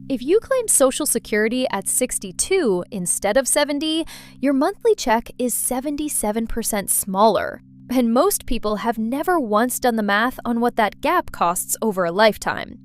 If you claim Social Security at 62 instead of 70, your monthly check is 77% smaller. And most people have never once done the math on what that gap costs over a lifetime.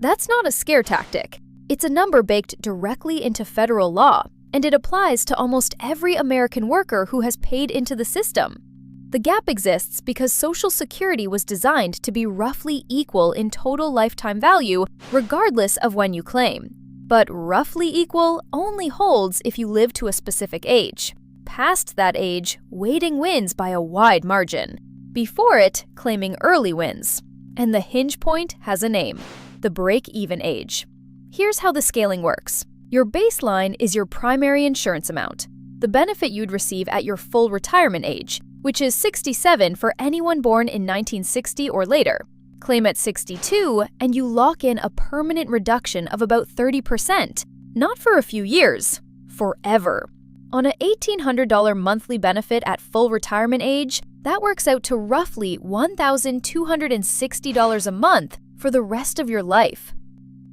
That's not a scare tactic. It's a number baked directly into federal law, and it applies to almost every American worker who has paid into the system. The gap exists because Social Security was designed to be roughly equal in total lifetime value, regardless of when you claim. But roughly equal only holds if you live to a specific age. Past that age, waiting wins by a wide margin. Before it, claiming early wins. And the hinge point has a name: the break-even age. Here's how the scaling works. Your baseline is your primary insurance amount, the benefit you'd receive at your full retirement age, which is 67 for anyone born in 1960 or later. Claim at 62, and you lock in a permanent reduction of about 30%, not for a few years, forever. On a $1,800 monthly benefit at full retirement age, that works out to roughly $1,260 a month for the rest of your life.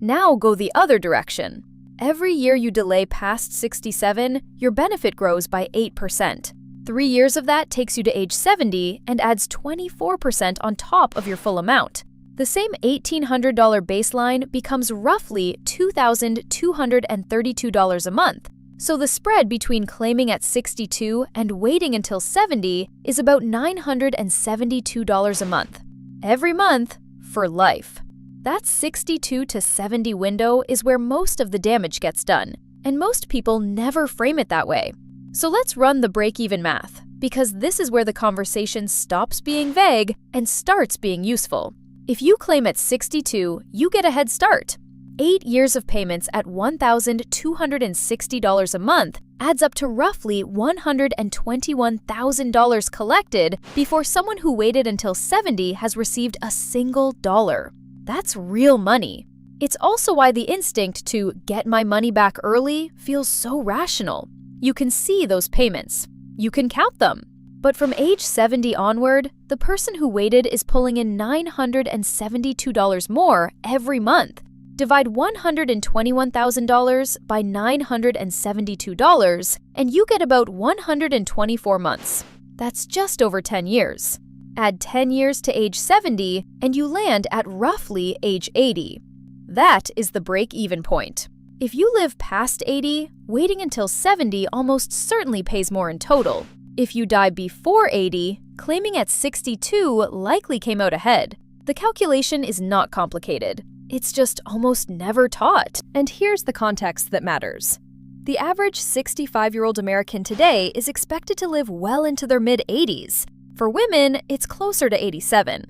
Now go the other direction. Every year you delay past 67, your benefit grows by 8%. 3 years of that takes you to age 70 and adds 24% on top of your full amount. The same $1,800 baseline becomes roughly $2,232 a month. So the spread between claiming at 62 and waiting until 70 is about $972 a month. Every month, for life. That 62 to 70 window is where most of the damage gets done, and most people never frame it that way. So let's run the break-even math, because this is where the conversation stops being vague and starts being useful. If you claim at 62, you get a head start. 8 years of payments at $1,260 a month adds up to roughly $121,000 collected before someone who waited until 70 has received a single dollar. That's real money. It's also why the instinct to get my money back early feels so rational. You can see those payments. You can count them. But from age 70 onward, the person who waited is pulling in $972 more every month. Divide $121,000 by $972, and you get about 124 months. That's just over 10 years. Add 10 years to age 70, and you land at roughly age 80. That is the break-even point. If you live past 80, waiting until 70 almost certainly pays more in total. If you die before 80, claiming at 62 likely came out ahead. The calculation is not complicated. It's just almost never taught. And here's the context that matters. The average 65-year-old American today is expected to live well into their mid-80s. For women, it's closer to 87.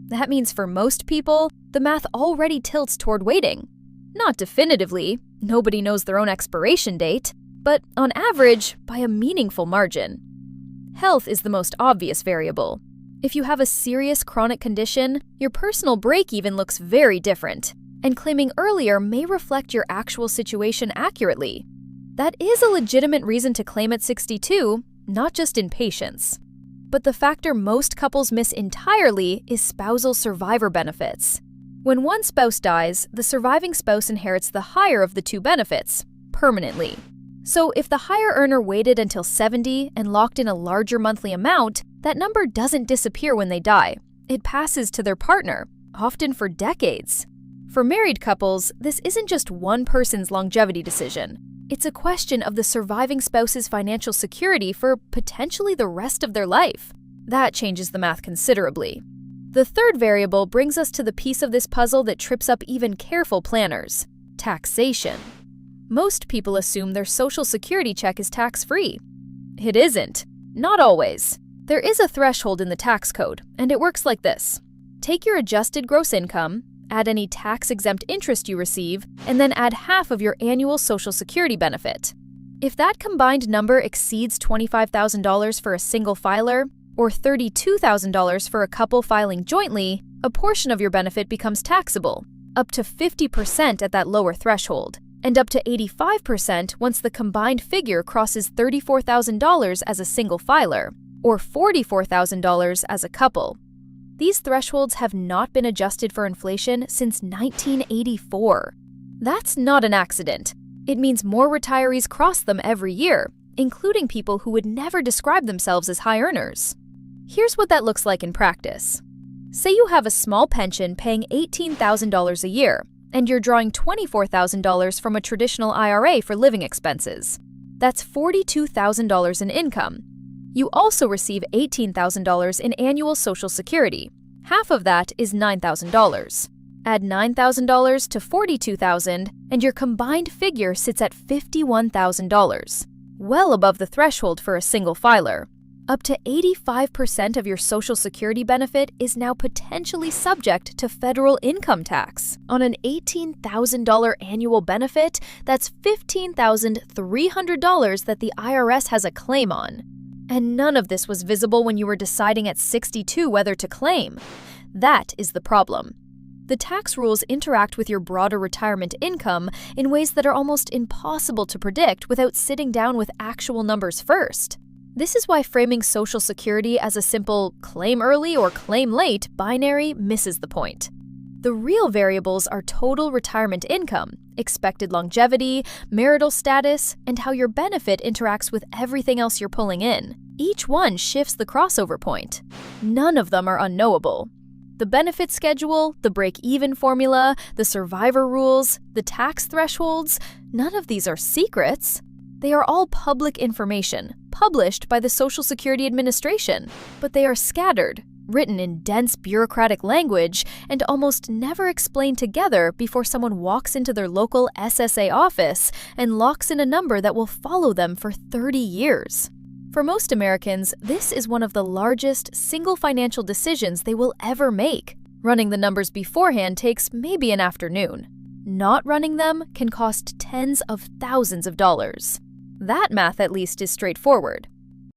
That means for most people, the math already tilts toward waiting. Not definitively, nobody knows their own expiration date, but on average, by a meaningful margin. Health is the most obvious variable. If you have a serious chronic condition, your personal break-even looks very different, and claiming earlier may reflect your actual situation accurately. That is a legitimate reason to claim at 62, not just impatience. But the factor most couples miss entirely is spousal survivor benefits. When one spouse dies, the surviving spouse inherits the higher of the two benefits, permanently. So if the higher earner waited until 70 and locked in a larger monthly amount, that number doesn't disappear when they die. It passes to their partner, often for decades. For married couples, this isn't just one person's longevity decision. It's a question of the surviving spouse's financial security for potentially the rest of their life. That changes the math considerably. The third variable brings us to the piece of this puzzle that trips up even careful planners: taxation. Most people assume their Social Security check is tax-free. It isn't. Not always. There is a threshold in the tax code, and it works like this. Take your adjusted gross income, add any tax-exempt interest you receive, and then add half of your annual Social Security benefit. If that combined number exceeds $25,000 for a single filer, or $32,000 for a couple filing jointly, a portion of your benefit becomes taxable, up to 50% at that lower threshold, and up to 85% once the combined figure crosses $34,000 as a single filer, or $44,000 as a couple. These thresholds have not been adjusted for inflation since 1984. That's not an accident. It means more retirees cross them every year, including people who would never describe themselves as high earners. Here's what that looks like in practice. Say you have a small pension paying $18,000 a year, and you're drawing $24,000 from a traditional IRA for living expenses. That's $42,000 in income. You also receive $18,000 in annual Social Security. Half of that is $9,000. Add $9,000 to $42,000, and your combined figure sits at $51,000, well above the threshold for a single filer. Up to 85% of your Social Security benefit is now potentially subject to federal income tax. On an $18,000 annual benefit, that's $15,300 that the IRS has a claim on. And none of this was visible when you were deciding at 62 whether to claim. That is the problem. The tax rules interact with your broader retirement income in ways that are almost impossible to predict without sitting down with actual numbers first. This is why framing Social Security as a simple claim early or claim late binary misses the point. The real variables are total retirement income, expected longevity, marital status, and how your benefit interacts with everything else you're pulling in. Each one shifts the crossover point. None of them are unknowable. The benefit schedule, the break-even formula, the survivor rules, the tax thresholds, none of these are secrets. They are all public information, published by the Social Security Administration, but they are scattered, written in dense bureaucratic language, and almost never explained together before someone walks into their local SSA office and locks in a number that will follow them for 30 years. For most Americans, this is one of the largest single financial decisions they will ever make. Running the numbers beforehand takes maybe an afternoon. Not running them can cost tens of thousands of dollars. That math, at least, is straightforward.